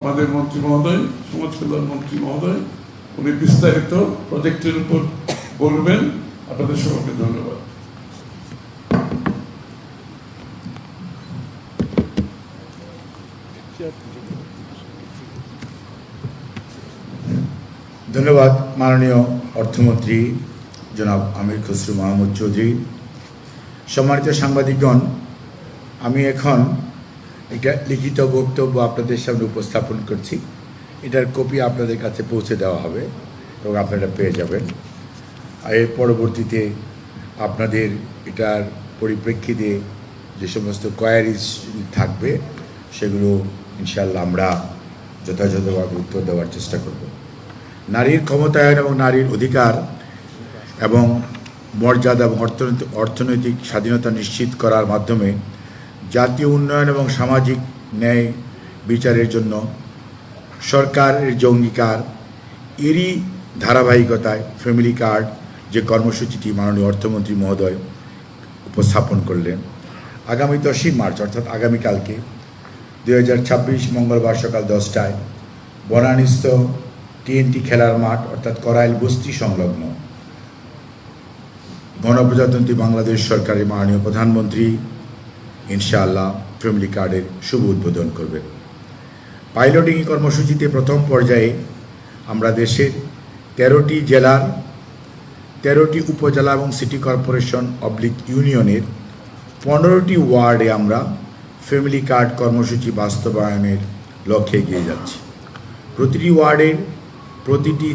আমাদের মন্ত্রী মহোদয়, সমাজ কল্যাণ মন্ত্রী মহোদয়, উনি বিস্তারিত প্রজেক্টের উপর বলবেন। আপনাদের সকলকে ধন্যবাদ। ধন্যবাদ মাননীয় অর্থমন্ত্রী জনাব আমির খসরু মাহমুদ চৌধুরী। সম্মানিত সাংবাদিকগণ, আমি এখন একটা লিখিত বক্তব্য আপনাদের সামনে উপস্থাপন করছি। এটার কপি আপনাদের কাছে পৌঁছে দেওয়া হবে এবং আপনারা পেয়ে যাবেন। আর এর পরবর্তীতে আপনাদের এটার পরিপ্রেক্ষিতে যে সমস্ত কোয়ারিজ থাকবে সেগুলো ইনশাআল্লাহ আমরা যথাযথভাবে উত্তর দেওয়ার চেষ্টা করব। নারীর ক্ষমতায়ন এবং নারীর অধিকার এবং মর্যাদা এবং অর্থনৈতিক স্বাধীনতা নিশ্চিত করার মাধ্যমে জাতীয় উন্নয়ন এবং সামাজিক ন্যায় বিচারের জন্য সরকারের যে অঙ্গীকার, এরই ধারাবাহিকতায় ফ্যামিলি কার্ড যে কর্মসূচিটি মাননীয় অর্থমন্ত্রী মহোদয় উপস্থাপন করলেন, আগামী 10ই মার্চ অর্থাৎ আগামীকালকে 2026 মঙ্গলবার সকাল 10টায় বনানীস্থ TNT খেলার মাঠ অর্থাৎ করাইল বস্তি সংলগ্ন গণপ্রজাতন্ত্রী বাংলাদেশ সরকারের মাননীয় প্রধানমন্ত্রী ইনশাআল্লাহ ফ্যামিলি কার্ডের শুভ উদ্বোধন করবেন। পাইলটিং কর্মসূচিতে প্রথম পর্যায়ে আমরা দেশের 13টি জেলার 13টি উপজেলা এবং সিটি কর্পোরেশন ইউনিয়নের 15টি ওয়ার্ডে আমরা ফ্যামিলি কার্ড কর্মসূচি বাস্তবায়নের লক্ষ্যে এগিয়ে যাচ্ছি। প্রতিটি ওয়ার্ডের প্রতিটি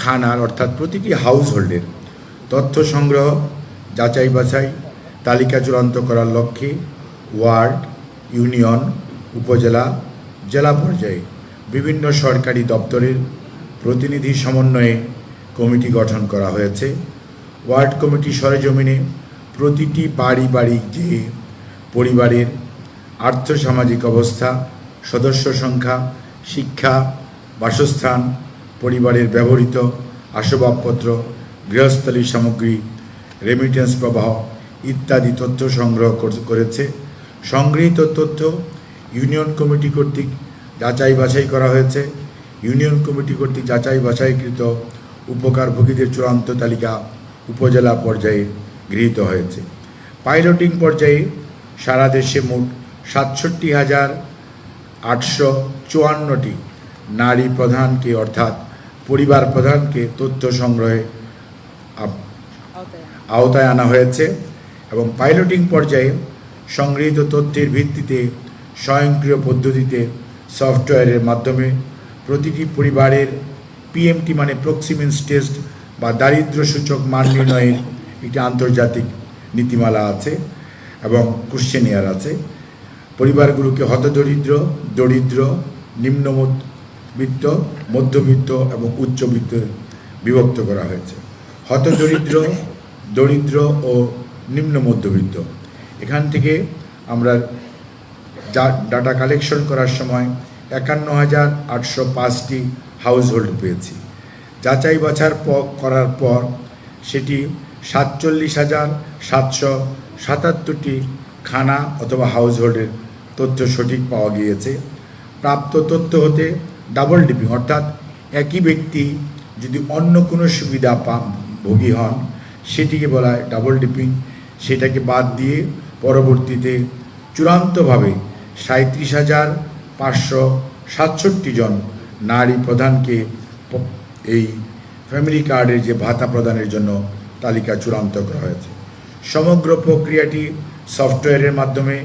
খানার অর্থাৎ প্রতিটি হাউস হোল্ডের তথ্য সংগ্রহ, যাচাই বাছাই, তালিকা চূড়ান্ত করার লক্ষ্যে ওয়ার্ড, ইউনিয়ন, উপজেলা, জেলা পর্যায়ে বিভিন্ন সরকারি দপ্তরের প্রতিনিধি সমন্বয়ে কমিটি গঠন করা হয়েছে। ওয়ার্ড কমিটি সরেজমিনে প্রতিটি বাড়ি যে পরিবারের আর্থসামাজিক অবস্থা, সদস্য সংখ্যা, শিক্ষা, বাসস্থান, পরিবারের ব্যবহৃত আসবাবপত্র, গৃহস্থলী সামগ্রী, রেমিটেন্স প্রবাহ ইত্যাদি তথ্য সংগ্রহ করেছে। সংগৃহীত তথ্য ইউনিয়ন কমিটি কর্তৃক যাচাই বাছাই করা হয়েছে। ইউনিয়ন কমিটি কর্তৃক যাচাই বাছাইকৃত উপকারভোগীদের চূড়ান্ত তালিকা উপজেলা পর্যায়ে গৃহীত হয়েছে। পাইলটিং পর্যায়ে সারা দেশে মোট 67,854টি নারী প্রধানকে অর্থাৎ পরিবার প্রধানকে তথ্য সংগ্রহে আওতায় আনা হয়েছে এবং পাইলটিং পর্যায়ে সংগৃহীত তথ্যের ভিত্তিতে স্বয়ংক্রিয় পদ্ধতিতে সফটওয়্যারের মাধ্যমে প্রতিটি পরিবারের PMT মানে প্রক্সিমেন্স টেস্ট বা দারিদ্র্য সূচক মান নির্ণয়ের একটি আন্তর্জাতিক নীতিমালা আছে এবং কোশ্চেনিয়ার আছে। পরিবারগুলোকে হতদরিদ্র, দরিদ্র, নিম্নবিত্ত, মধ্যবিত্ত এবং উচ্চবিত্ত বিভক্ত করা হয়েছে। হতদরিদ্র, দরিদ্র ও নিম্ন মধ্যবিত্ত, এখান থেকে আমরা ডাটা কালেকশন করার সময় 51,805টি হাউস হোল্ড পেয়েছি। যাচাই বাছাই করার পর সেটি 47,777টি খানা অথবা হাউস হোল্ডের তথ্য সঠিক পাওয়া গিয়েছে। প্রাপ্ত তথ্য হতে ডাবল ডিপিং অর্থাৎ একই ব্যক্তি যদি অন্য কোনো সুবিধা ভোগী হন সেটিকে বলা হয় ডাবল ডিপিং। সেটাকে বাদ দিয়ে পরবর্তীতে চূড়ান্তভাবে 37,567 জন নারী প্রধানকে এই ফ্যামিলি কার্ডের যে ভাতা প্রদানের জন্য তালিকা চূড়ান্ত করা হয়েছে। সমগ্র প্রক্রিয়াটি সফটওয়্যারের মাধ্যমে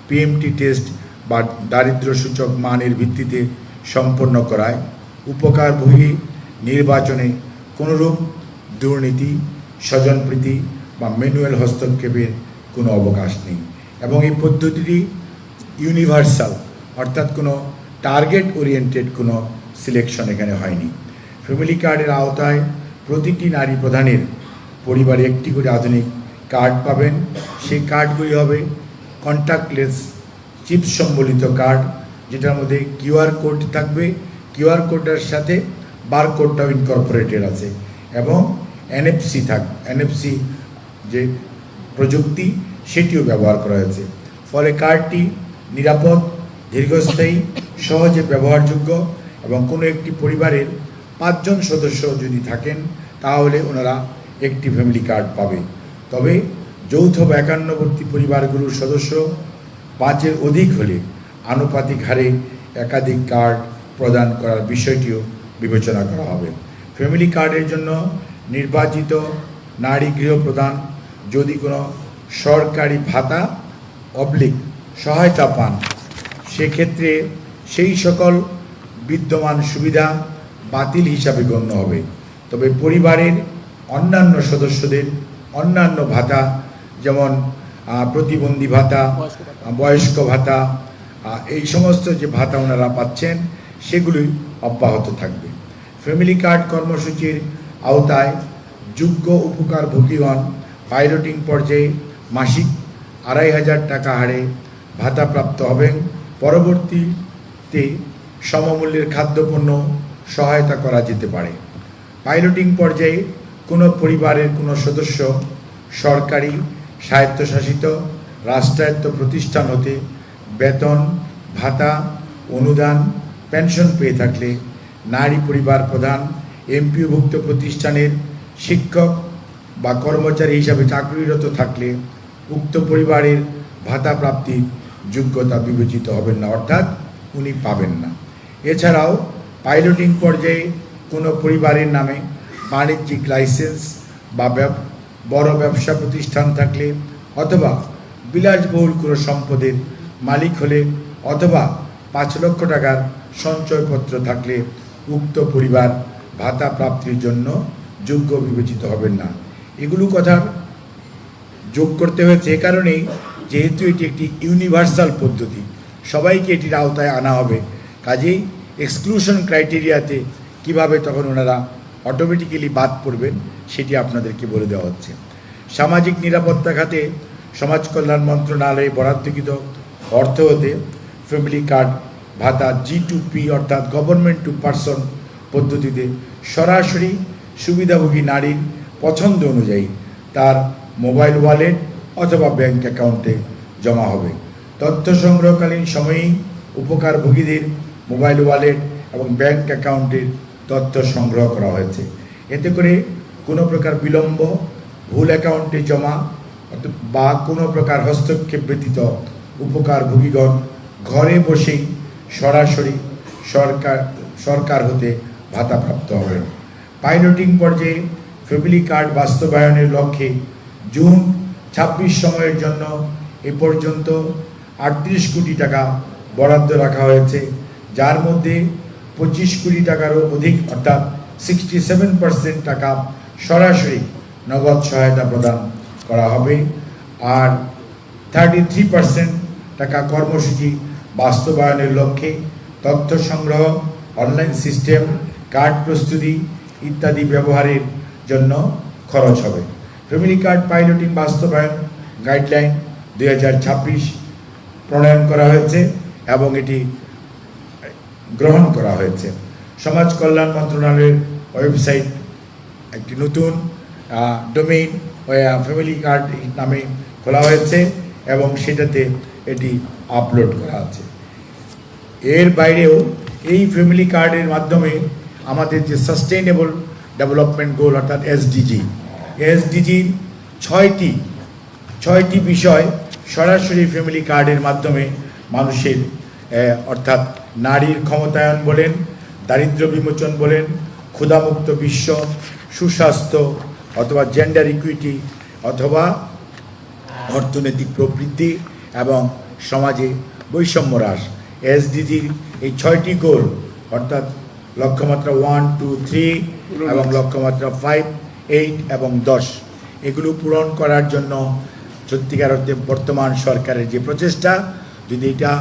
PMT টেস্ট বা দারিদ্র্য সূচক মানের ভিত্তিতে সম্পন্ন করায় উপকারভোগী নির্বাচনে কোনোরূপ দুর্নীতি, স্বজনপ্রীতি বা ম্যানুয়াল হস্তক্ষেপের কোনো অবকাশ নেই এবং এই পদ্ধতিটি ইউনিভার্সাল অর্থাৎ কোনো টার্গেট ওরিয়েন্টেড কোনো সিলেকশন এখানে হয়নি। ফ্যামিলি কার্ডের আওতায় প্রতিটি নারী প্রধানের পরিবারে একটি করে আধুনিক কার্ড পাবেন। সেই কার্ডগুলি হবে কন্ট্যাক্টলেস চিপ সম্বলিত কার্ড, যেটার মধ্যে QR কোড থাকবে। QR কোডের সাথে বারকোডটাও ইনকর্পোরেটেড আছে এবং NFC যে প্রযুক্তি সেটিও ব্যবহার করা হয়েছে। ফলে কার্ডটি নিরাপদ, দীর্ঘস্থায়ী সহজে ব্যবহারযোগ্য এবং কোনো একটি পরিবারের 5 জন সদস্য যদি থাকেন তাহলে ওনারা একটি ফ্যামিলি কার্ড পাবে। তবে যৌথ বা একান্নবর্তী পরিবারগুলোর সদস্য 5-এর অধিক হলে আনুপাতিক হারে একাধিক কার্ড প্রদান করার বিষয়টিও বিবেচনা করা হবে। ফ্যামিলি কার্ডের জন্য নির্বাচিত নারী গৃহ প্রধান যদি কোনো সরকারি ভাতা অবলিক সহায়তা পান সেক্ষেত্রে সেই সকল বিদ্যমান সুবিধা বাতিল হিসাবে গণ্য হবে। তবে পরিবারের অন্যান্য সদস্যদের অন্যান্য ভাতা যেমন প্রতিবন্ধী ভাতা, বয়স্ক ভাতা, এই সমস্ত যে ভাতা ওনারা পাচ্ছেন সেগুলি অব্যাহত থাকবে। ফ্যামিলি কার্ড কর্মসূচির আওতায় যোগ্য উপকারভোগীগণ পাইলটিং পর্যায়ে মাসিক 2500 টাকা হারে ভাতাপ্রাপ্ত হবেন। পরবর্তীতে সমমূল্যের খাদ্যপণ্য সহায়তা করা যেতে পারে। পাইলটিং পর্যায়ে কোনো পরিবারের কোনো সদস্য সরকারি, স্বায়ত্তশাসিত, রাষ্ট্রায়ত্ত প্রতিষ্ঠান হতে বেতন, ভাতা, অনুদান, পেনশন পেয়ে থাকলে নারী পরিবার প্রধান এমপিওভুক্ত প্রতিষ্ঠানের শিক্ষক বা কর্মচারী হিসাবে চাকরিরত থাকলে উক্ত পরিবারের ভাতা প্রাপ্তির যোগ্যতা বিবেচিত হবেন না, অর্থাৎ উনি পাবেন না। এছাড়াও পাইলটিং পর্যায়ে কোনো পরিবারের নামে বাণিজ্যিক লাইসেন্স বা বড় ব্যবসা প্রতিষ্ঠান থাকলে অথবা বিলাসবহুল কোনো সম্পদের মালিক হলে অথবা 5 লক্ষ টাকার সঞ্চয়পত্র থাকলে উক্ত পরিবার ভাতা প্রাপ্তির জন্য যোগ্য বিবেচিত হবেন না। এগুলো কথা যোগ করতে হয়েছে এ কারণেই যেহেতু এটি একটি ইউনিভার্সাল পদ্ধতি, সবাইকে এটির আওতায় আনা হবে। কাজেই এক্সক্লুশন ক্রাইটেরিয়াতে কিভাবে তখন ওনারা অটোমেটিক্যালি বাদ পড়বেন সেটি আপনাদেরকে বলে দেওয়া হচ্ছে। সামাজিক নিরাপত্তা খাতে সমাজ কল্যাণ মন্ত্রণালয়ে বরাদ্দকৃত অর্থ হতে ফ্যামিলি কার্ড ভাতা G2P অর্থাৎ গভর্নমেন্ট টু পারসন পদ্ধতিতে সরাসরি সুবিধাভোগী নারীর পছন্দ অনুযায়ী তার মোবাইল ওয়ালেট অথবা ব্যাংক অ্যাকাউন্টে জমা হবে। তথ্য সংগ্রহকালীন সময়েই উপকারভোগীদের মোবাইল ওয়ালেট এবং ব্যাংক অ্যাকাউন্টের তথ্য সংগ্রহ করা হয়েছে। এতে করে কোনো প্রকার বিলম্ব, ভুল অ্যাকাউন্টে জমা বা কোনো প্রকার হস্তক্ষেপ ব্যতীত উপকারভোগীগণ ঘরে বসেই সরাসরি সরকার হতে ভাতাপ্রাপ্ত হবেন। পাইলটিং পর্যায়ে ফ্যামিলি কার্ড বাস্তবায়নের লক্ষ্যে জুন 26 সময়ের জন্য এ পর্যন্ত 38 কোটি টাকা বরাদ্দ রাখা হয়েছে, যার মধ্যে 25 কোটি টাকারও অধিক অর্থাৎ 67% টাকা সরাসরি নগদ সহায়তা প্রদান করা হবে আর 33% টাকা কর্মসূচি বাস্তবায়নের লক্ষ্যে তথ্য সংগ্রহ, অনলাইন সিস্টেম, কার্ড প্রস্তুতি ইত্যাদি ব্যবহারের জন্য খরচ হবে। ফ্যামিলি কার্ড পাইলটিং বাস্তবায়ন গাইডলাইন 2026 প্রণয়ন করা হয়েছে এবং এটি গ্রহণ করা হয়েছে। সমাজ কল্যাণ মন্ত্রণালয়ের ওয়েবসাইট একটি নতুন ডোমেইন ফ্যামিলি কার্ড নামে খোলা হয়েছে এবং সেটাতে এটি আপলোড করা আছে। এর বাইরেও এই ফ্যামিলি কার্ডের মাধ্যমে আমাদের যে সাস্টেইনেবল ডেভেলপমেন্ট গোল অর্থাৎ এসডিজির 6টি বিষয় সরাসরি ফ্যামিলি কার্ডের মাধ্যমে মানুষের অর্থাৎ নারীর ক্ষমতায়ন বলেন, দারিদ্র্য বিমোচন বলেন, ক্ষুধামুক্ত বিশ্ব, সুস্বাস্থ্য অথবা জেন্ডার ইকুইটি অথবা অর্থনৈতিক প্রবৃদ্ধি এবং সমাজে বৈষম্য হ্রাস, এসডিজির এই 6টি গোল অর্থাৎ লক্ষ্যমাত্রা 1, 2, 3 এবং লক্ষ্যমাত্রা 5, 8 এবং 10 এগুলো পূরণ করার জন্য সত্যিকার অর্থে বর্তমান সরকারের যে প্রচেষ্টা, যদি এটা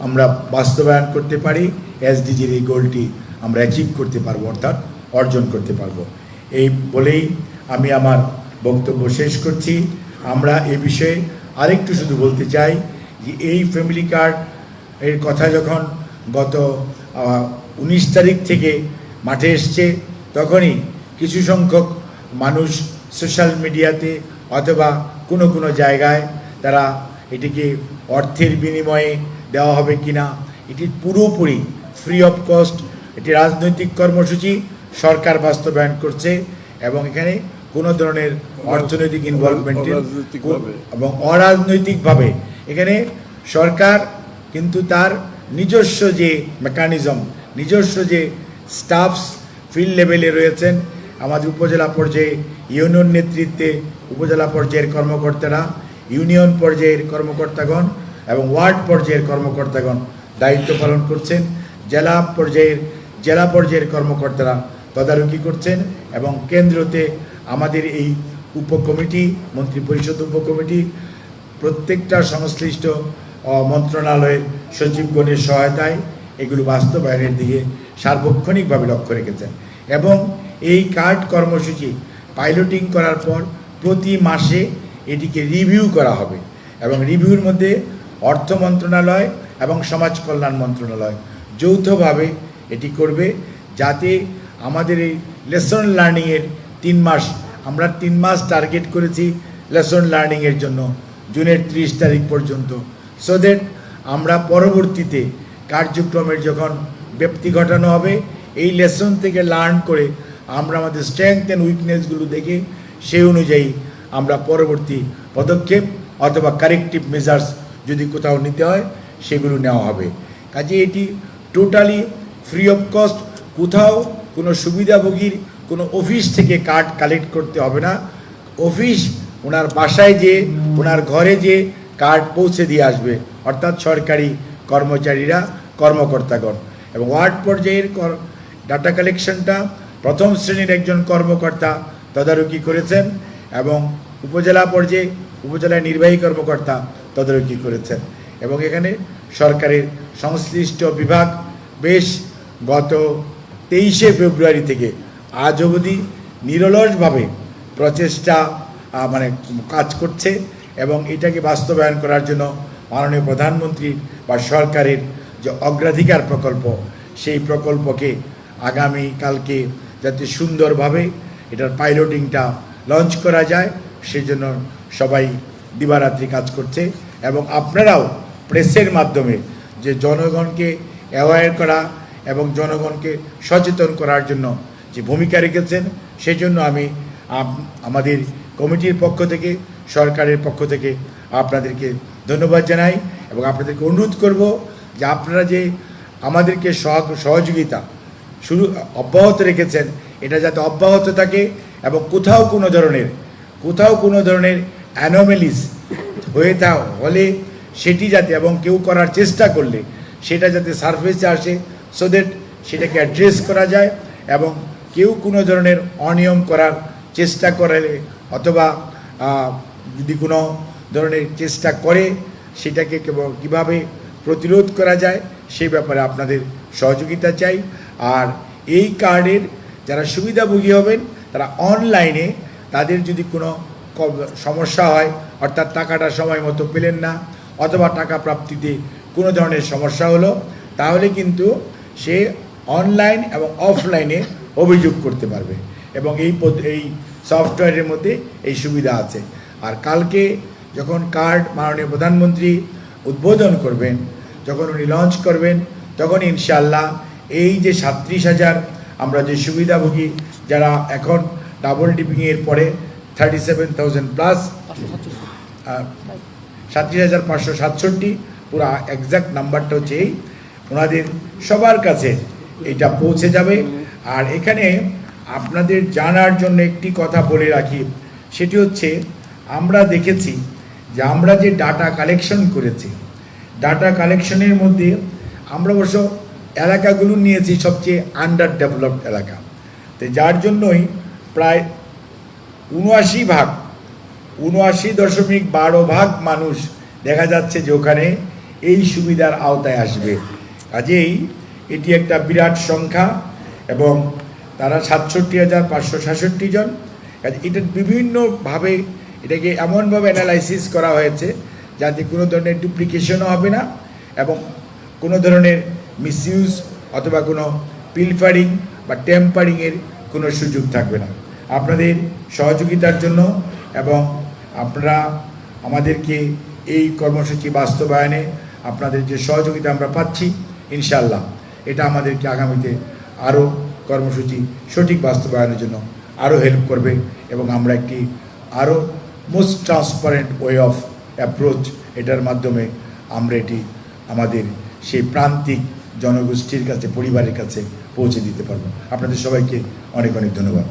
আমরা বাস্তবায়ন করতে পারি এসডিজির এই গোলটি আমরা অ্যাচিভ করতে পারবো অর্থাৎ অর্জন করতে পারবো। এই বলেই আমি আমার বক্তব্য শেষ করছি। আমরা এ বিষয়ে আরেকটু শুধু বলতে চাই যে এই ফ্যামিলি কার্ড এর কথা যখন গত 19 তারিখ থেকে মাঠে এসছে তখনই কিছু সংখ্যক মানুষ সোশ্যাল মিডিয়াতে অথবা কোনো জায়গায় তারা এটিকে অর্থের বিনিময়ে দেওয়া হবে কিনা এটি পুরোপুরি ফ্রি অফ কস্ট, এটি রাজনৈতিক কর্মসূচি সরকার বাস্তবায়ন করছে এবং এখানে কোনো ধরনের অর্থনৈতিক ইনভলভমেন্টের এবং অরাজনৈতিকভাবে এখানে সরকার কিন্তু তার নিজস্ব যে মেকানিজম, নিজস্ব যে স্টাফস ফিল্ড লেভেলে রয়েছেন, আমাদের উপজেলা পর্যায়ে ইউনিয়ন নেতৃত্বে উপজেলা পর্যায়ের কর্মকর্তারা, ইউনিয়ন পর্যায়ের কর্মকর্তাগণ এবং ওয়ার্ড পর্যায়ের কর্মকর্তাগণ দায়িত্ব পালন করছেন। জেলা পর্যায়ের কর্মকর্তারা তদারকি করছেন এবং কেন্দ্রতে আমাদের এই উপকমিটি, মন্ত্রিপরিষদ উপকমিটি প্রত্যেকটা সংশ্লিষ্ট মন্ত্রণালয়ের সচিবগণের সহায়তায় এগুলো বাস্তবায়নের দিকে সার্বক্ষণিকভাবে লক্ষ্য রেখেছেন এবং এই কার্ড কর্মসূচি পাইলটিং করার পর প্রতি মাসে এটিকে রিভিউ করা হবে এবং রিভিউর মধ্যে অর্থ মন্ত্রণালয় এবং সমাজ কল্যাণ মন্ত্রণালয় যৌথভাবে এটি করবে, যাতে আমাদের এই লেসন লার্নিংয়ের 3 মাস, আমরা 3 মাস টার্গেট করেছি লেসন লার্নিংয়ের জন্য জুনের 30 তারিখ পর্যন্ত, সো দ্যাট আমরা পরবর্তীতে কার্যক্রমের যখন ব্যাপ্তি ঘটানো হবে এই লেসন থেকে লার্ন করে আমরা আমাদের স্ট্রেংথ অ্যান্ড উইকনেসগুলো দেখে সেই অনুযায়ী আমরা পরবর্তী পদক্ষেপ অথবা কারেক্টিভ মেজার্স যদি কোথাও নিতে হয় সেগুলো নেওয়া হবে। কাজে এটি টোটালি ফ্রি অফ কস্ট, কোথাও কোনো সুবিধাভোগীর কোনো অফিস থেকে কার্ড কালেক্ট করতে হবে না, অফিস ওনার বাসায় যে ওনার ঘরে যে কার্ড পৌঁছে দিয়ে আসবে, অর্থাৎ সরকারি কর্মচারীরা, কর্মকর্তাগণ এবং ওয়ার্ড পর্যায়ের ডাটা কালেকশনটা প্রথম শ্রেণীর একজন কর্মকর্তা তদারকি করেছেন এবং উপজেলা পর্যায়ে উপজেলার নির্বাহী কর্মকর্তা তদারকি করেছেন এবং এখানে সরকারের সংশ্লিষ্ট বিভাগ বেশ গত 23শে ফেব্রুয়ারি থেকে আজ অবধি নিরলসভাবে প্রচেষ্টা কাজ করছে এবং এটাকে বাস্তবায়ন করার জন্য মাননীয় প্রধানমন্ত্রী বা সরকারের যে অগ্রাধিকার প্রকল্প, সেই প্রকল্পকে আগামীকালকে যাতে সুন্দরভাবে এটার পাইলটিংটা লঞ্চ করা যায় সেই জন্য সবাই দিবারাত্রি কাজ করছে এবং আপনারাও প্রেসের মাধ্যমে যে জনগণকে অ্যাওয়্যার করা এবং জনগণকে সচেতন করার জন্য যে ভূমিকা রেখেছেন সেই জন্য আমি আমাদের কমিটির পক্ষ থেকে, সরকারের পক্ষ থেকে আপনাদেরকে ধন্যবাদ জানাই এবং আপনাদেরকে অনুরোধ করব যে আপনারা যে আমাদেরকে সহযোগিতা অব্যাহত রেখেছেন এটা যাতে অব্যাহত থাকে এবং কোথাও কোনো ধরনের অ্যানোমেলিস হলে সেটি যাতে এবং কেউ করার চেষ্টা করলে সেটা যাতে সারফেসে আসে, সো দ্যাট সেটাকে অ্যাড্রেস করা যায় এবং কেউ কোনো ধরনের অনিয়ম করার চেষ্টা করলে অথবা যদি কোনো ধরনের চেষ্টা করে সেটাকে কীভাবে প্রতিরোধ করা যায় সেই ব্যাপারে আপনাদের সহযোগিতা চাই। আর এই কার্ডের যারা সুবিধাভোগী হবেন তারা অনলাইনে তাদের যদি কোনো সমস্যা হয়, অর্থাৎ টাকাটা সময় মতো পেলেন না অথবা টাকা প্রাপ্তিতে কোনো ধরনের সমস্যা হলো, তাহলে কিন্তু সে অনলাইন এবং অফলাইনে অভিযোগ করতে পারবে এবং এই সফটওয়্যারের মধ্যে এই সুবিধা আছে। আর কালকে যখন কার্ড মাননীয় প্রধানমন্ত্রী উদ্বোধন করবেন, যখন উনি লঞ্চ করবেন, তখন ইনশাআল্লাহ এই যে 37,000 আমরা যে সুবিধাভোগী যারা এখন ডাবল ডিপিংয়ের পরে 37,000 প্লাস 37,567 পুরো এক্স্যাক্ট নাম্বারটা হচ্ছে এই, ওনাদের সবার কাছে এটা পৌঁছে যাবে। আর এখানে আপনাদের জানার জন্য একটি কথা বলে রাখি, সেটি হচ্ছে আমরা দেখেছি যে আমরা যে ডাটা কালেকশন করেছি, ডাটা কালেকশনের মধ্যে আমরা অবশ্য এলাকাগুলো নিয়েছি সবচেয়ে আন্ডার ডেভেলপড এলাকা, তো যার জন্যই প্রায় 79.12% মানুষ দেখা যাচ্ছে যে ওখানে এই সুবিধার আওতায় আসবে। কাজেই এটি একটা বিরাট সংখ্যা এবং তারা 67,566 জন। এটা বিভিন্নভাবে এটাকে এমনভাবে অ্যানালাইসিস করা হয়েছে যাতে কোনো ধরনের ডুপ্লিকেশনও হবে না এবং কোনো ধরনের মিসইউজ অথবা কোনো পিলফারিং বা টেম্পারিংয়ের কোনো সুযোগ থাকবে না। আপনাদের সহযোগিতার জন্য এবং আপনারা আমাদেরকে এই কর্মসূচি বাস্তবায়নে আপনাদের যে সহযোগিতা আমরা পাচ্ছি, ইনশাআল্লাহ এটা আমাদেরকে আগামীতে আরও কর্মসূচি সঠিক বাস্তবায়নের জন্য আরও হেল্প করবে এবং আমরা একটি আরও most transparent way of approach এটার মাধ্যমে আমরা এটি আমাদের সেই প্রান্তিক জনগোষ্ঠীর কাছে পরিবারের কাছে পৌঁছে দিতে পারবো। আপনাদের সবাইকে অনেক অনেক ধন্যবাদ।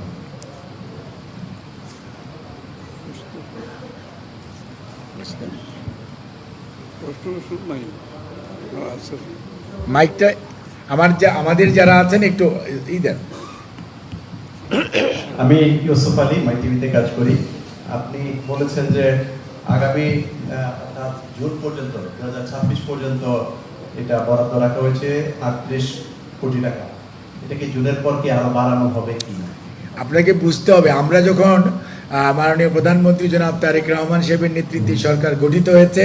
মাইকটা আমাদের যারা আছেন একটু দেন। আমি ইউসুফ আলী, মাই টিভিতে কাজ করি। আপনি বলেছেন যে আগামী জুন পর্যন্ত 2026 পর্যন্ত এটা বরাদ্দ রাখা হয়েছে 38 কোটি টাকা। এটা কি জুনের পর কি আরো বাড়ানো হবে কি? আপনাকে বুঝতে হবে, আমরা যখন মাননীয় প্রধানমন্ত্রী জনাব তারেক রহমান সাহেবের নেতৃত্বে সরকার গঠিত হয়েছে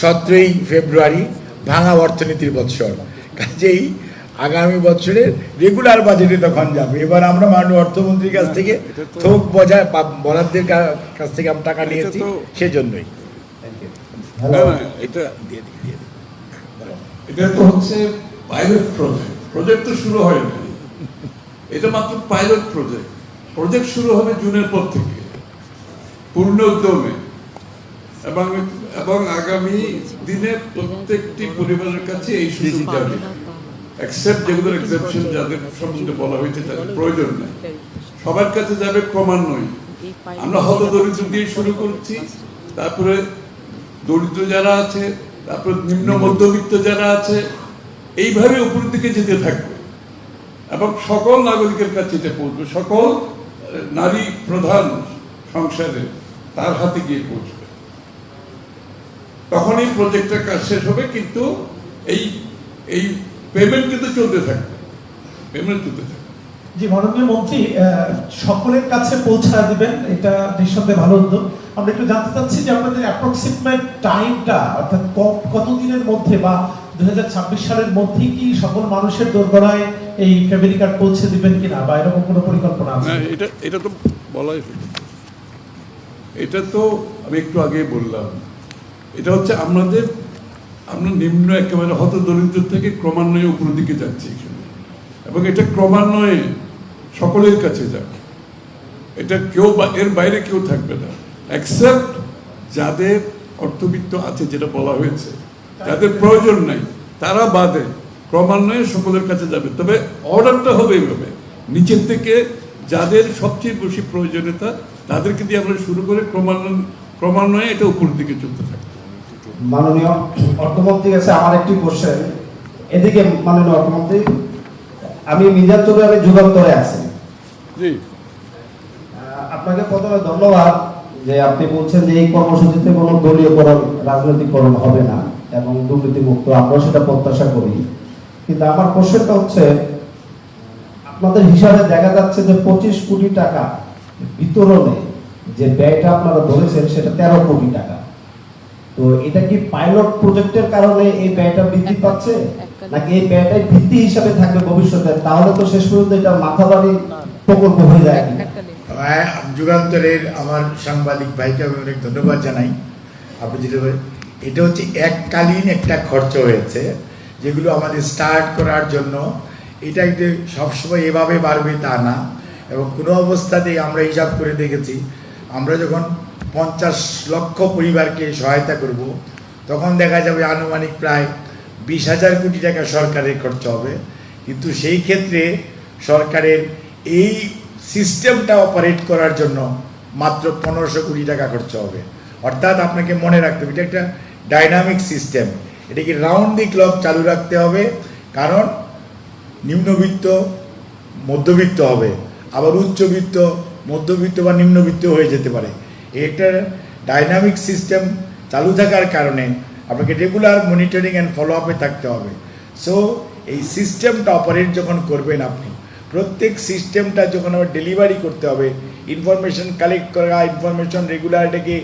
17ই ফেব্রুয়ারি, ভাঙা অর্থনীতির বৎসর, কাজেই আগামী বছরের রেগুলার বাজেটে তখন যাবে। এবার আমরা মাননীয় অর্থমন্ত্রীর কাছ থেকে থোক বরাদ্দের কাছ থেকে আমরা টাকা নিয়েছি, সেজন্যই। এটা তো হচ্ছে পাইলট প্রজেক্ট, প্রজেক্ট তো শুরু হয়নি, এটা মাত্র পাইলট প্রজেক্ট। প্রজেক্ট শুরু হবে জুনের পর থেকে পূর্ণ উদ্যমে, এবং আগামী দিনে প্রত্যেকটি পরিবারের কাছে এই সুযোগ যাবে, এক্সেপ্ট যেগুলোর এক্সেপশন যাদের সম্বন্ধে বলা হয়েছে তাদের প্রয়োজন নেই, সবার কাছে যাবে ক্রমান্বয়ে। আমরা হতদরিদ্র দিয়ে শুরু করছি, তারপরে দরিদ্র যারা আছে, তারপরে নিম্ন মধ্যবিত্ত যারা আছে, এইভাবে উপরের দিকে যেতে থাকবে এবং সকল নাগরিকের কাছে এটা পৌঁছবে, সকল নারী প্রধান সংসারে তার হাতে গিয়ে পৌঁছবে। তখনই প্রজেক্টটা কাজ শেষ হবে, কিন্তু এই পেমেন্ট কিন্তু চলতে থাকবে, পেমেন্ট চলতে থাকবে। জি, মাননীয় মন্ত্রী, সকলের কাছে পৌঁছা দিবেন, এটা নিঃসন্দেহে ভালো উদ্যোগ। আমরা একটু জানতে চাচ্ছি যে আপনাদের অ্যাপ্রক্সিমেট টাইমটা, অর্থাৎ কতদিনের মধ্যে বা 2026 সালের মধ্যে কি সকল মানুষের দোরগোড়ায় এই ফ্যামিলি কার্ড পৌঁছে দিবেন কিনা, বা এরকম কোনো পরিকল্পনা আছে? এটা তো বলাই, এটা তো আমি একটু আগে বললাম, এটা হচ্ছে আমরা নিম্ন একেবারে হত দরিদ্র থেকে ক্রমান্বয়ে উপরের দিকে যাচ্ছি, এবং এটা ক্রমান্বয়ে সকলের কাছে যাবে। এটা কেউ এর বাইরে কেউ থাকবে না, এক্সেপ্ট যাদের অর্থবিত্ত আছে, যেটা বলা হয়েছে, যাদের প্রয়োজন নাই তারা বাদে ক্রমান্বয়ে সকলের কাছে যাবে। তবে অর্ডারটা হবে এইভাবে, নিচের থেকে যাদের সবচেয়ে বেশি প্রয়োজনীয়তা তাদেরকে দিয়ে আমরা শুরু করে ক্রমান্বয়ে এটা উপরের দিকে চলতে থাকবে। মাননীয় অর্থমন্ত্রীর কাছে আমার একটি কোশ্চেন। এদিকে মাননীয় অর্থমন্ত্রী, আমি মির্জাপুরে, আমি যুগান্তরে আছি। জি, আপনাকে প্রথমে ধন্যবাদ যে আপনি বলছেন যে এই কর্মসূচিতে কোনো দলীয়করণ, রাজনৈতিকরণ হবে না এবং দুর্নীতিমুক্ত, আমরা সেটা প্রত্যাশা করি। কিন্তু আমার কোশ্চেনটা হচ্ছে, আপনাদের হিসাবে দেখা যাচ্ছে যে 25 কোটি টাকা বিতরণে যে ব্যয়টা আপনারা ধরেছেন সেটা 13 কোটি টাকা। তো এটা কি পাইলট প্রজেক্টের কারণে এই ব্যয়টা বৃদ্ধি পাচ্ছে, নাকি এই ব্যয়টাই ভিত্তি হিসাবে থাকবে ভবিষ্যতে? তাহলে তো শেষ পর্যন্ত এটা মাথাবাড়ি প্রকল্প হয়ে যায়। যুগান্তরের আমার সাংবাদিক ভাইকে আমি অনেক ধন্যবাদ জানাই। আপনি যেটা এটা হচ্ছে এককালীন একটা খরচ হয়েছে, যেগুলো আমাদের স্টার্ট করার জন্য। এটা সবসময় এভাবে বাড়বে তা না, এবং কোনো অবস্থাতেই আমরা হিসাব করে দেখেছি, আমরা যখন 50 লক্ষ পরিবারকে সহায়তা করব, তখন দেখা যাবে আনুমানিক প্রায় 20,000 কোটি টাকা সরকারের খরচ হবে। কিন্তু সেই ক্ষেত্রে সরকারের এই সিস্টেমটা অপারেট করার জন্য মাত্র 1500 কোটি টাকা খরচ হবে। অর্থাৎ আপনাকে মনে রাখতে হবে, এটা একটা ডাইনামিক সিস্টেম, এটাকে রাউন্ড দি ক্লক চালু রাখতে হবে। কারণ নিম্নবিত্ত মধ্যবিত্ত হবে, আবার উচ্চবিত্ত মধ্যবিত্ত বা নিম্নবিত্ত হয়ে যেতে পারে। একটা ডাইনামিক সিস্টেম চালু থাকার কারণে আপনাকে রেগুলার মনিটরিং অ্যান্ড ফলো আপে থাকতে হবে। সো এই সিস্টেমটা অপারেট যখন করবেন আপনি, প্রত্যেক সিস্টেমটা যখন আবার ডেলিভারি করতে হবে, ইনফরমেশন কালেক্ট করা, ইনফরমেশন রেগুলারটাকে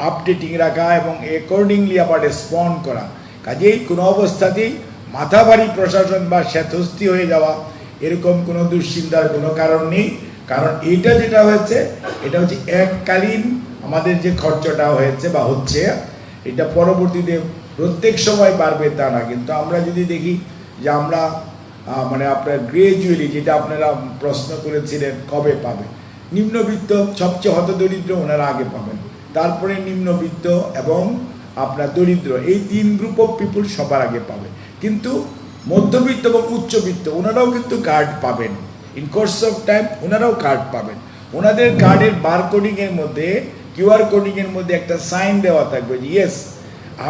আপডেটিং রাখা এবং অ্যাকর্ডিংলি আবার রেসপন্ড করা। কাজেই কোনো অবস্থাতেই মাথাভারী প্রশাসন বা স্যাথস্তি হয়ে যাওয়া এরকম কোনো দুশ্চিন্তার কোনো কারণ নেই। কারণ এইটা যেটা হয়েছে, এটা হচ্ছে এককালীন আমাদের যে খরচটা হয়েছে বা হচ্ছে, এটা পরবর্তীতে প্রত্যেক সময় বাড়বে তা না। কিন্তু আমরা যদি দেখি যে আমরা মানে আপনার গ্রাজুয়ালি, যেটা আপনারা প্রশ্ন করেছিলেন কবে পাবে, নিম্নবিত্ত সবচেয়ে হতদরিদ্র ওনারা আগে পাবেন, তারপরে নিম্নবিত্ত এবং আপনার দরিদ্র, এই 3 গ্রুপ অফ পিপুল সবার আগে পাবে। কিন্তু মধ্যবিত্ত এবং উচ্চবিত্ত ওনারাও কিন্তু কার্ড পাবেন, ইন কোর্স অফ টাইম ওনারাও কার্ড পাবেন। ওনাদের কার্ডের বারকোডিংয়ের মধ্যে, কিউআর কোডিংয়ের মধ্যে একটা সাইন দেওয়া থাকবে যে ইয়েস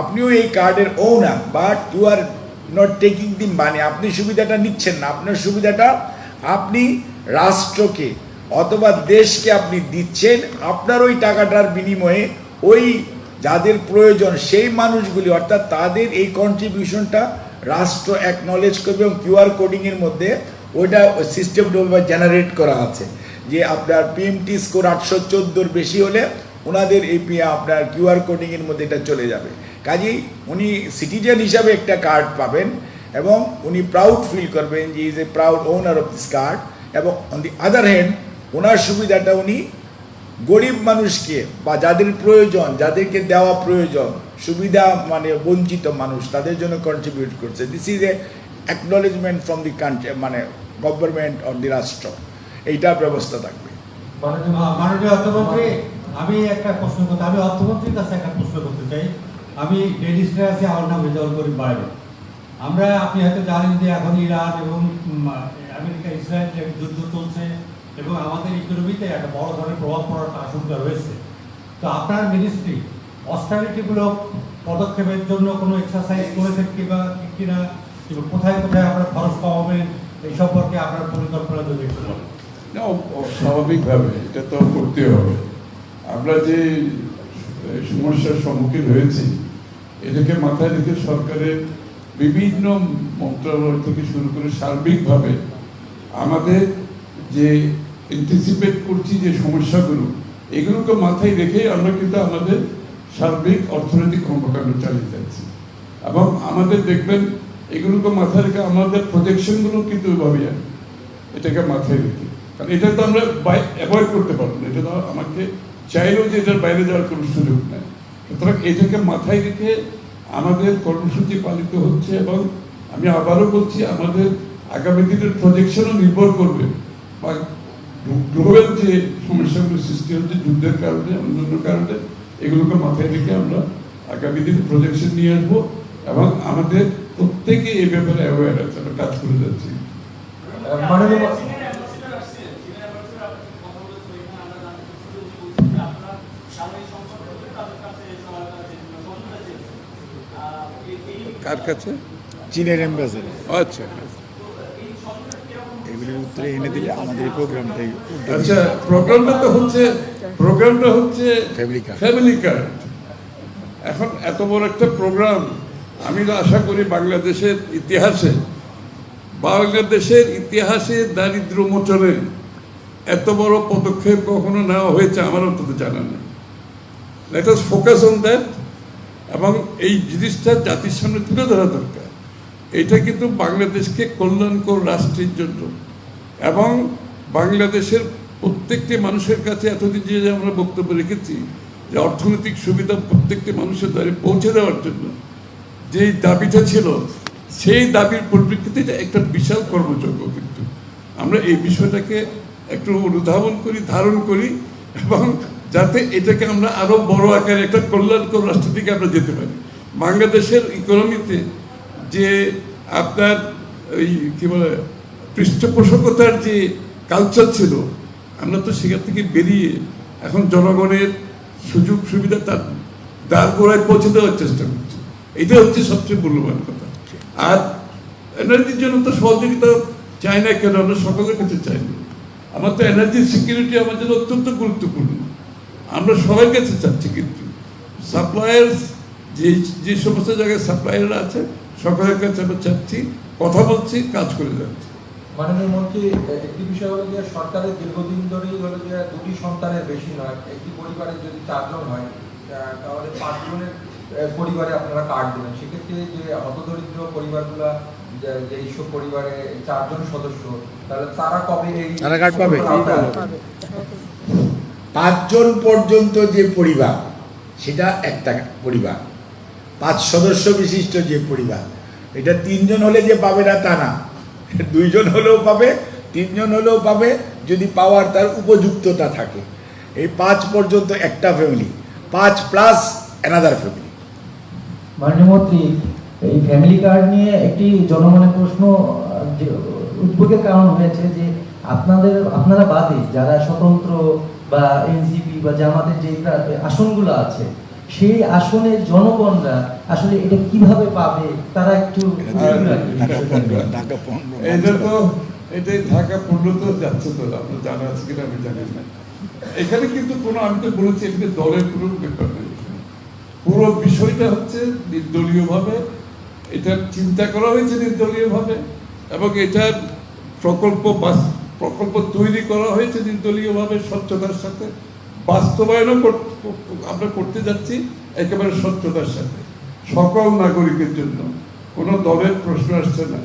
আপনিও এই কার্ডের owner, but you are not taking the money, আপনি সুবিধাটা নিচ্ছেন না, আপনার সুবিধাটা আপনি রাষ্ট্রকে অথবা দেশকে আপনি দিচ্ছেন, আপনার ওই টাকাটার বিনিময়ে ওই যাদের প্রয়োজন সেই মানুষগুলি, অর্থাৎ তাদের এই কন্ট্রিবিউশনটা রাষ্ট্র অ্যাকনলেজ করবে। এবং কিউআর কোডিংয়ের মধ্যে ওইটা সিস্টেমটা জেনারেট করা আছে যে আপনার পিএমটি স্কোর 814 বেশি হলে ওনাদের এই আপনার কিউআর কোডিংয়ের মধ্যে এটা চলে যাবে। কাজেই উনি সিটিজেন হিসাবে একটা কার্ড পাবেন এবং উনি প্রাউড ফিল করবেন যে is a proud owner of this card. এবং অন দি আদার হ্যান্ড ওনার সুবিধাটা উনি গরিব মানুষকে বা যাদের প্রয়োজন, যাদেরকে দেওয়া প্রয়োজন, সুবিধা মানে বঞ্চিত মানুষ, তাদের জন্য কন্ট্রিবিউট করছে। This is a acknowledgement from the country, মানে গভর্নমেন্ট অফ দি রাষ্ট্র, এইটার ব্যবস্থা থাকবে। মাননীয় অর্থমন্ত্রী, আমি একটা প্রশ্ন করতে, আমি অর্থমন্ত্রীর কাছে একটা প্রশ্ন করতে চাই। আমি ডেলিস্টে আছি, আমার নাম রেজাউল করিম বাইরে। আমরা, আপনি হয়তো জানেন যে এখন ইরান এবং আমেরিকা ইসরায়েল যুদ্ধ চলছে এবং আমাদের ইকোনমিতে একটা বড় ধরনের প্রভাব পড়ার আশঙ্কা রয়েছে। তো আপনার মিনিস্ট্রি অস্ট্রালিটিমূলক পদক্ষেপের জন্য কোনো এক্সারসাইজ করেছেন কিনা, কোথায় কোথায় আপনার খরচ কমাবেন, এই সম্পর্কে আপনার পরিকল্পনা যদি একটু বলেন। না, স্বাভাবিকভাবে এটা তো করতে হবে। আমরা যে সমস্যার সম্মুখীন হয়েছি এটাকে মাথায় রেখে সরকারের বিভিন্ন মন্ত্রণালয় থেকে শুরু করে সার্বিকভাবে আমাদের যে এন্টিসিপেট করছি যে সমস্যাগুলো, এগুলোকে মাথায় রেখে আমরা কিন্তু আমাদের সার্বিক অর্থনৈতিক কর্মকাণ্ড চালিয়ে যাচ্ছি। এবং আমাদের দেখবেন এগুলোকে মাথায় রেখে আমাদের প্রজেকশনগুলো কিন্তু এভাবে এটাকে মাথায় রেখে, কারণ এটা তো আমরা অ্যাভয়েড করতে পারবো না, এটা তো আমাকে চাইলেও যে এটার বাইরে যাওয়ার কোনো সুযোগ নেই। সুতরাং এটাকে মাথায় রেখে আমাদের কর্মসূচি পালিত হচ্ছে। এবং আমি আবারও বলছি, আমাদের আগামী দিনের প্রজেকশনও নির্ভর করবে বা গ্লোবাল যে সমস্যাগুলো সৃষ্টি হচ্ছে যুদ্ধের কারণে, অন্যান্য কারণে, এগুলোকে মাথায় রেখে আমরা আগামী দিনে প্রজেকশন নিয়ে আসবো এবং আমাদের প্রত্যেকে এই ব্যাপারে অ্যাওয়্যার আছে, আমরা কাজ করে যাচ্ছি। কার কাছে? চীনের এম্বাসিডার। আচ্ছা এগুলির উত্তরে এনে দিলে আমাদের এই প্রোগ্রামটাই। আচ্ছা, প্রোগ্রামটা হচ্ছে ফ্যামিলি কার্ড। এখন এত বড় একটা প্রোগ্রাম, আমি তো আশা করি বাংলাদেশের ইতিহাসে দারিদ্র মোচনে এত বড় পদক্ষেপ কখনো নেওয়া হয়েছে আমার অন্তত জানা নেই। Let us focus on that. এবং এই জিনিসটা জাতির সামনে তুলে ধরা দরকার। এটা কিন্তু বাংলাদেশকে কল্যাণকর রাষ্ট্রের জন্য এবং বাংলাদেশের প্রত্যেকটি মানুষের কাছে এতদিন যে আমরা বক্তব্য রেখেছি যে অর্থনৈতিক সুবিধা প্রত্যেকটি মানুষের দ্বারে পৌঁছে দেওয়ার জন্য যেই দাবিটা ছিল, সেই দাবির পরিপ্রেক্ষিতে একটা বিশাল কর্মযজ্ঞ। কিন্তু আমরা এই বিষয়টাকে একটু অনুধাবন করি, ধারণ করি এবং যাতে এটাকে আমরা আরো বড় আকারে একটা কল্যাণকর রাষ্ট্রের দিকে আমরা যেতে পারি। বাংলাদেশের ইকোনমিতে যে আপনার ওই কি বলে পৃষ্ঠপোষকতার যে কালচার ছিল, আমরা তো সেখান থেকে বেরিয়ে এখন জনগণের সুযোগ সুবিধা তার দ্বার গোড়ায় পৌঁছে দেওয়ার চেষ্টা করছি। এটা হচ্ছে সবচেয়ে মূল্যবান কথা। আর এনার্জির জন্য তো সহযোগিতা চাই না কেন, আমরা সকলের কাছে চাই না। আমার তো এনার্জি সিকিউরিটি আমার জন্য অত্যন্ত গুরুত্বপূর্ণ, আমরা সবার কাছে চাচ্ছি। কিন্তু সাপ্লায়ার্স যে সমস্ত জায়গায় সাপ্লায়াররা আছে সকলের কাছে আমরা চাচ্ছি, কথা বলছি, কাজ করে যাচ্ছি। মাননীয় মন্ত্রী, একটি বিষয় হলো যে সরকারের দীর্ঘদিন ধরেই হলো যে 2টি সন্তানের বেশি নয়, একটি পরিবারে যদি 4 জন হয় তাহলে 5 জনের পরিবারে আপনারা কার্ড দেবেন। সেক্ষেত্রে যে হতদরিদ্র পরিবারগুলা, যে এইসব পরিবারে 4 জন সদস্য, তাহলে তারা কবে এই কার্ড পাবে? 5 জন পর্যন্ত যে পরিবার, সেটা একটা পরিবার। 5 সদস্য বিশিষ্ট যে পরিবার, এটা 3 জন হলে যে পাবে না তা না, 2 জন হলেও পাবে, 3 জন হলেও পাবে, যদি পাওয়ার তার উপযুক্ততা থাকে। এই 5 পর্যন্ত একটা ফ্যামিলি, 5 প্লাস অ্যানাদার ফ্যামিলি। মাননীয় মন্ত্রী, এই ফ্যামিলি কার্ড নিয়ে একটি জনমনে প্রশ্ন যে উদ্বেগের কারণ হয়েছে যে আপনারা বাদে যারা স্বতন্ত্র বা এনসিপি বা জামাতের যে আসনগুলো আছে, সেই আসনের জনগণরা আসলে এটা কিভাবে পাবে, তারা একটু এটা তো এটাই ঢাকা 15 তো যাচ্ছে, তো আপনার জানা আছে কিনা আমি জানি না। এখানে কিন্তু কোনো, আমি তো বলেছি এখানে দলের কোনো ব্যাপার নেই। পুরো বিষয়টা হচ্ছে নির্দলীয়ভাবে এটা চিন্তা করা হয়েছে, নির্দলীয়ভাবে, এবং এটার প্রকল্প তৈরি করা হয়েছে নির্দলীয়ভাবে, স্বচ্ছতার সাথে। বাস্তবায়নও আমরা করতে যাচ্ছি একেবারে স্বচ্ছতার সাথে, সকল নাগরিকের জন্য। কোনো দলের প্রশ্ন আসছে না।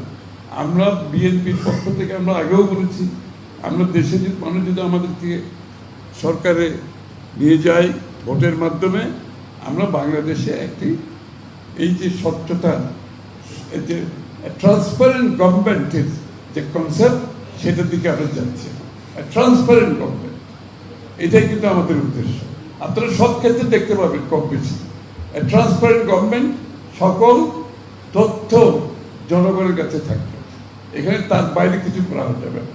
আমরা বিএনপির পক্ষ থেকে আমরা আগেও বলেছি, আমরা দেশে মানুষ যদি আমাদেরকে সরকারে নিয়ে যায় ভোটের মাধ্যমে, আমরা বাংলাদেশে একটি এই যে স্বচ্ছতা, এই যে ট্রান্সপারেন্ট গভর্নমেন্টের যে কনসেপ্ট, সেটার দিকে আমরা যাচ্ছি। ট্রান্সপারেন্ট গভর্নমেন্ট, এটাই কিন্তু আমাদের উদ্দেশ্য। আপনারা সব ক্ষেত্রে দেখতে পাবেন কম বেশি ট্রান্সপারেন্ট গভর্নমেন্ট, সকল তথ্য জনগণের কাছে থাকবে। এখানে তার বাইরে কিছু করা যাবে না।